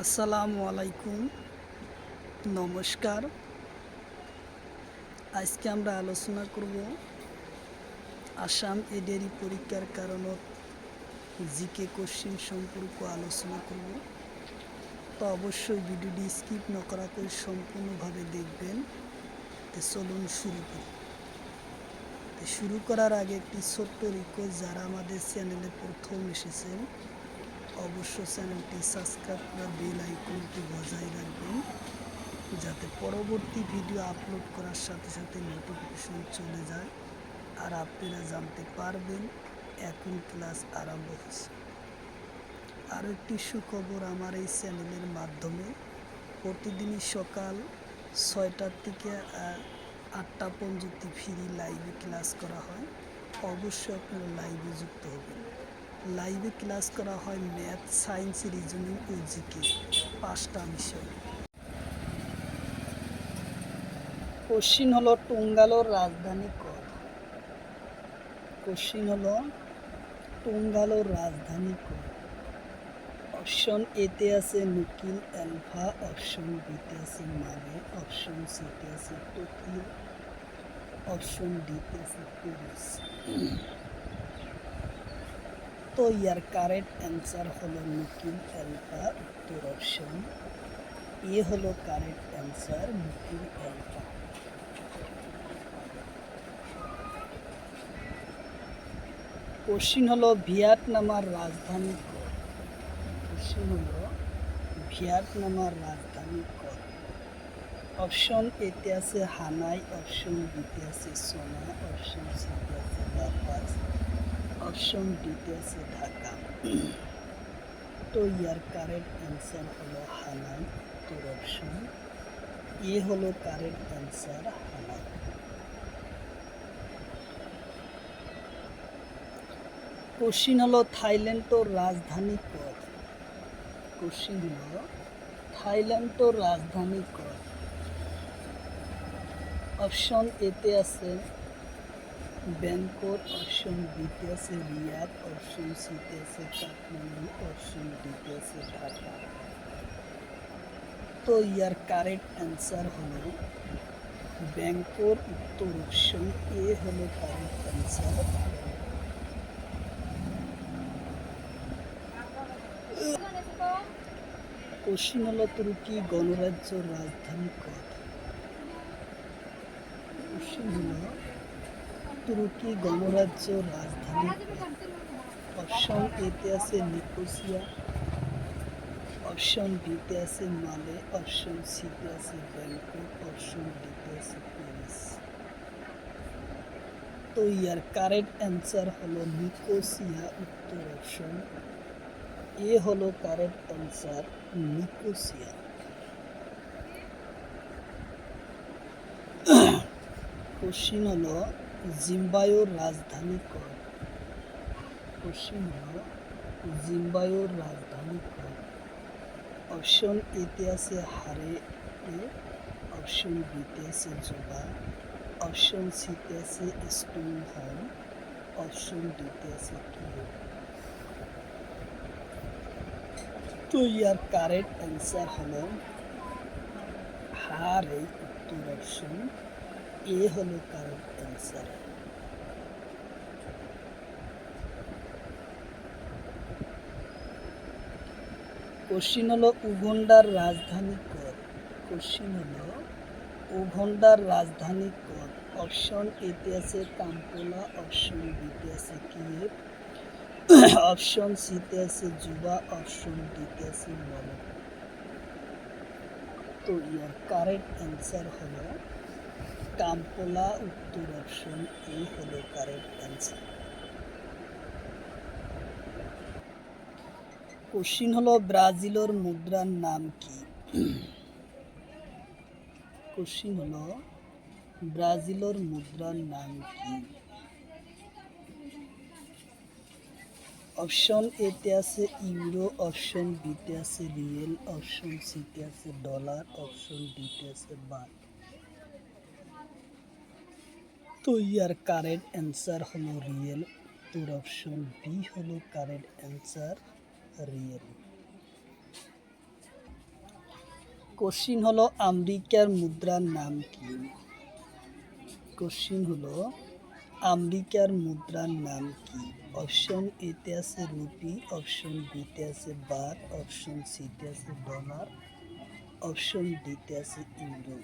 আসসালামু আলাইকুম, নমস্কার। আজকে আমরা আলোচনা করব আসাম এডেরি পরীক্ষার কারণত জিকে কোশ্চিন সম্পর্ক আলোচনা করব। তো অবশ্যই ভিডিওটি স্কিপ না করাকে সম্পূর্ণভাবে দেখবেন। তো চলুন শুরু করি। শুরু করার আগে একটি ছোট্ট রিকোয়েস্ট, যারা আমাদের চ্যানেলে প্রথম এসেছেন অবশ্য চ্যানেলটি সাবস্ক্রাইব করে বেল আইকনটি বজায় রাখবেন, যাতে পরবর্তী ভিডিও আপলোড করার সাথে সাথে নোটিফিকেশন চলে যায় আর আপনারা জানতে পারবেন এখন ক্লাস আরম্ভ হচ্ছে। আরও একটি সুখবর, আমার এই চ্যানেলের মাধ্যমে প্রতিদিনই সকাল 6টার থেকে 8টা পর্যন্ত ফ্রি লাইভে ক্লাস করা হয়। অবশ্যই আপনারা লাইভে যুক্ত হবেন। লাইভে ক্লাস করা হয় ম্যাথ, সায়েন্স, রিজনিং ও জিকে 5টা বিষয়। কোশ্চিন হলো টুঙ্গালোর রাজধানী কত? কোশ্চিন হলো টুঙ্গালোর রাজধানী কত? অপশন এতে আছে নুকিল অ্যালফা, অপশন বিতে আছে মালে, অপশন সিতে আছে টোকিও, অপশন ডিতে আছে প্যারিস। তো ইয়ার কারেক্ট অ্যান্সার হলো নুকিল অ্যালফা। উত্তর অপশন এ হলো কারেক্ট অ্যান্সার, নুকিল অ্যালফা। কোশ্চিন হলো ভিয়েতনামের রাজধানী কত? কোশ্চিন হলো ভিয়েতনামের রাজধানী কত? অপশন এতে আছে হানাই, অপশন বিতে আছে সোনা, অপশন সিতে আছে লাপাস, অপশন ডিতে আছে ঢাকা। তো ইয়ার কারেক্ট অ্যান্সার হলো হানাই। উত্তর অপশন এ হলো কারেক্ট অ্যান্সার, হানাই। কোশ্চিন হলো থাইল্যান্ডের রাজধানী কত? কোশ্চিন হলো থাইল্যান্ডের রাজধানী কত? অপশন এতে আছে ব্যাংকক, অপশন বিতে আছে রিয়াদ, অপশন সিতে আছে কাঠমান্ডু, অপশন ডিতে আছে ঢাকা। তো ইয়ার কারেক্ট অ্যান্সার হলো ব্যাংকক। উত্তর অপশন এ হলো কারেক্ট অ্যান্সার। কোশ্চিন হলো তুর্কি গণরাজ্যের রাজধানী কত? কোশ্চিন হলো তুর্কি গণরাজ্যের রাজধানী কত? অপশন এতে আছে নিকোসিয়া, অপশন বিতে আছে মালে, অপশন সিতে আছে ব্যাংকক, অপশন ডিতে আছে প্যারিস। তো ইয়ার কারেক্ট অ্যান্সার হলো নিকোসিয়া। উত্তর অপশন এ হলো কারেক্ট অ্যান্সার, নিকোসিয়া। কোশ্চিন হলো জিম্বাবুয়ের রাজধানী কত? কোশ্চিন হলো জিম্বাবুয়ের রাজধানী কত? অপশন এতে আছে হারেরে, অপশন বিতে আছে জোবা, অপশন সিতে আছে স্টোনহোম, অপশন ডিতে আছে কিও। তো ইয়ার কারেক্ট অ্যান্সার হলো হারে। উত্তর অপশন এ হলো কারেক্ট অ্যান্সার। কোশ্চিন হলো উগান্ডার রাজধানী কত? কোশ্চিন হলো উগান্ডার রাজধানী কত? অপশন এতে আছে কাম্পালা, অপশন বিতে আছে কিয়েভ, অপশন সিতে আছে জুবা, অপশন ডিতে আছে মলক্কো। তো ইয়ার কারেক্ট অ্যান্সার হলো কাম্পালা। উত্তর অপশন এ হলো কারেক্ট অ্যান্সার। কোশ্চিন হলো ব্রাজিলের মুদ্রার নাম কি? কোশ্চিন হলো ব্রাজিলের মুদ্রার নাম কি? অপশন এতে আছে ইউরো, অপশন বিতে আছে রিয়েল, অপশন সিতে আছে ডলার, অপশন ডিতে আছে বাট। তো ইয়ার কারেক্ট অ্যান্সার হলো রিয়েল। তোর অপশন বি হলো কারেক্ট অ্যান্সার, রিয়েল। কোশ্চিন হলো আমেরিকার মুদ্রার নাম কি? কোশ্চিন হলো আমেরিকার মুদ্রার নাম কি? অপশন এতে আছে রুপি, অপশন বিতে আছে বাট, অপশন সিতে আছে ডলার, অপশন ডিতে আছে ইউরো।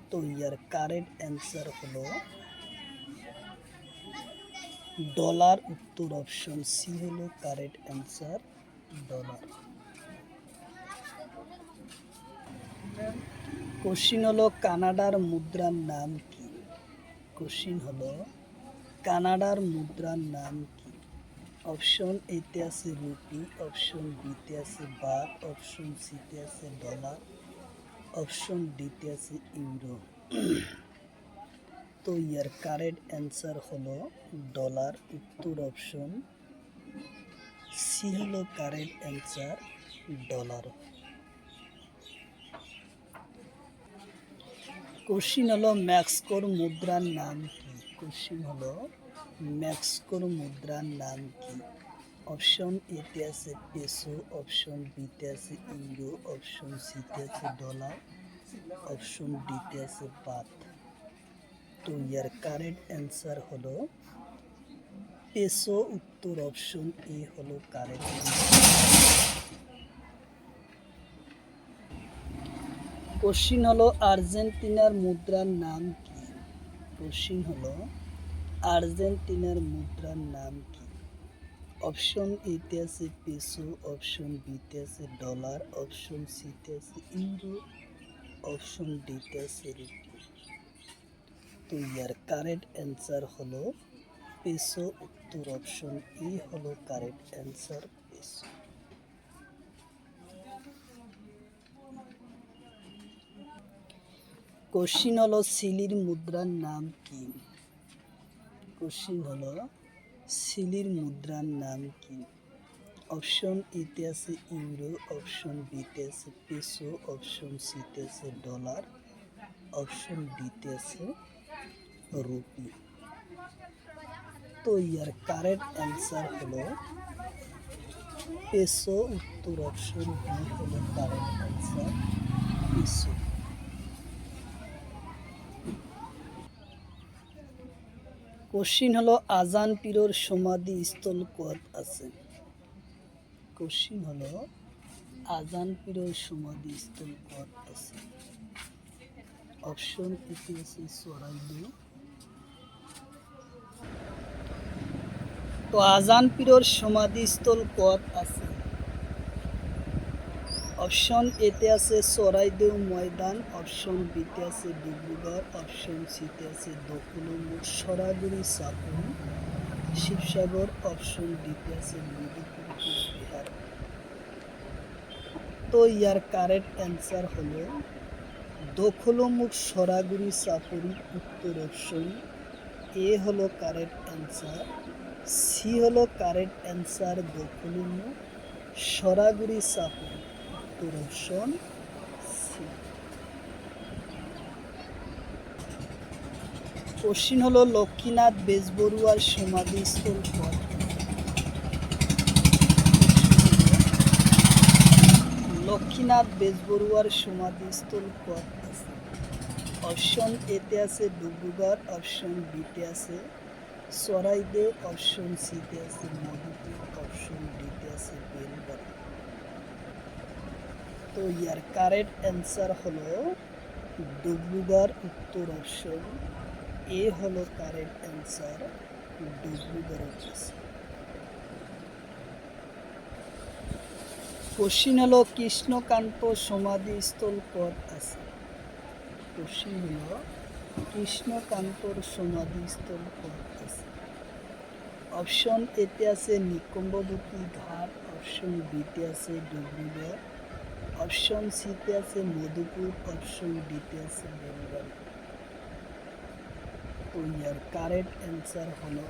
তো ইয়ার কারেক্ট অ্যান্সার হলো ডলার। উত্তর অপশন সি হলো কারেক্ট অ্যান্সার, ডলার। কোশ্চিন হলো কানাডার মুদ্রার নাম কি? কোশ্চিন হলো কানাডার মুদ্রার নাম কি? অপশন এতে আছে রুপি, অপশন বিতে আছে বাট, অপশন সিতে আছে ডলার, অপশন ডিতে আছে ইউরো। তো ইয়ার কারেক্ট অ্যান্সার হলো ডলার। উত্তর অপশন সি হলো কারেক্ট অ্যান্সার, ডলার। কোশ্চিন হলো ম্যাক্সকোর মুদ্রার নাম কি? কোশ্চিন হলো ম্যাক্সকোর মুদ্রার নাম কি? অপশন এতে আছে পেসো, অপশন বিতে আছে ইউরো, অপশন সিতে আছে ডলার, অপশন ডিতে আছে বাত। তো ইয়ার কারেক্ট অ্যান্সার হলো পেসো। উত্তর অপশন এ হলো কারেক্ট অ্যান্সার। কোশ্চিন হলো আর্জেন্টিনার মুদ্রার নাম কি? কোশ্চিন হলো আর্জেন্টিনার মুদ্রার নাম কি? অপশন এতে আছে পেসো, অপশন বিতে আছে ডলার, অপশন সিতে আছে ইউরো, অপশন ডিতে আছে রুপি। তো ইয়ার কারেক্ট অ্যান্সার হলো পেসো। উত্তর অপশন ই হলো কারেক্ট অ্যান্সার, পেসো। কোশ্চিন হলো চিলির মুদ্রার নাম কি? কোশ্চিন হলো চিলির মুদ্রার নাম কি? অপশন এতে আছে ইউরো, অপশন বিতে আছে পেসো, অপশন সিতে আছে ডলার, অপশন ডিতে আছে রুপি। তো ইয়ার কারেক্ট অ্যান্সার হলো পেসো। উত্তর অপশন বি হলো কারেক্ট অ্যান্সার, পেসো। কোশ্চিন হলো আজান পীরের সমাধি স্থল কত আছে? কোশ্চিন হলো আজান পীরের সমাধি স্থল কত আছে? অপশন এতে আছে চড়াইদেও। তো আজান পীরের সমাধি স্থল কত আছে? অপশন এতে আছে চড়াইদেও ময়দান, অপশন বিতে আছে ডিব্রুগড়, অপশন সিতে আছে দকুলমুখ, সরাগুড়ি, চাকুরি, শিবসাগর, অপশন ডিতে আছে মধুপুর, কোচবিহার। তো ইয়ার কারেক্ট অ্যান্সার হলো দখলমুখ, সরাগুড়ি, চাকুরি। উত্তর অপশন এ হলো কারেক্ট অ্যান্সার, সি হলো কারেক্ট অ্যান্সার, দখলমুখ, সরাগুড়ি, চাকুরি। উত্তর অপশন সি। কোশ্চিন হলো লক্ষ্মীনাথ বেজবরুয়ার সমাধিস্থল কত? লক্ষ্মীনাথ বেজবরুয়ার সমাধিস্থল কত আছে? অপশন এতে আছে ডিব্রুগড়, অপশন বিতে আছে চড়াইদেও, অপশন সিতে আছে মধুপুর, অপশন ডিতে আছে বেলবাড়ি। তো ইয়ার কারেক্ট অ্যান্সার হলো ডিব্রুগড়। উত্তর অপশন এ হলো কারেক্ট অ্যান্সার, ডিব্রুগড় আছে। কোশ্চিন হলো কৃষ্ণকান্ত সমাধিস্থল কত আছে? কোশ্চিন হলো কৃষ্ণকান্তর সমাধিস্থল কত আছে? অপশন এতে আছে নিকুম্ভবতী ঘাট, অপশন বিতে আছে ডিব্রুগড়, অপশন সিতে আছে মধুপুর, অপশন ডিতে আছে বেলগাড়ি। তো ইয়ার কারেক্ট অ্যান্সার হলো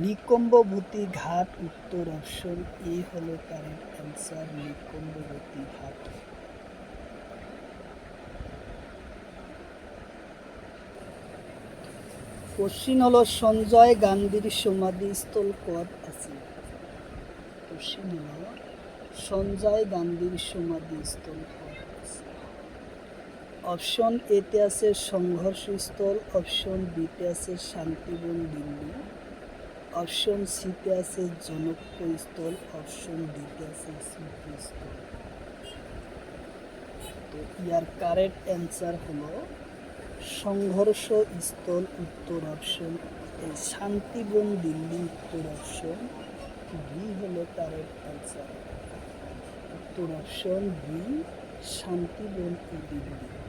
নিকুম্ভবতী ঘাট। উত্তর অপশন এ হলো কারেক্ট অ্যান্সার, নিকুম্ভবতী ঘাট। কোশ্চিন হলো সঞ্জয় গান্ধীর সমাধিস্থল কত আছে? কোশ্চিন হলো সঞ্জয় গান্ধীর সমাধিস্থল হওয়া হয়েছে। অপশন এতে আছে সংঘর্ষস্থল, অপশন বিতে আছে শান্তিবন দিল্লি, অপশন সিতে আছে জনকস্থল, অপশন ডিতে আছে স্মৃতিস্থল। তো ইয়ার কারেক্ট অ্যান্সার হলো সংঘর্ষ স্থল, উত্তর অপশন এ। শান্তিবন দিল্লি, উত্তর অপশন বি হলো কারেক্ট অ্যান্সার। উত্তর অপশন বি, শান্তিবন ও দিল্লি।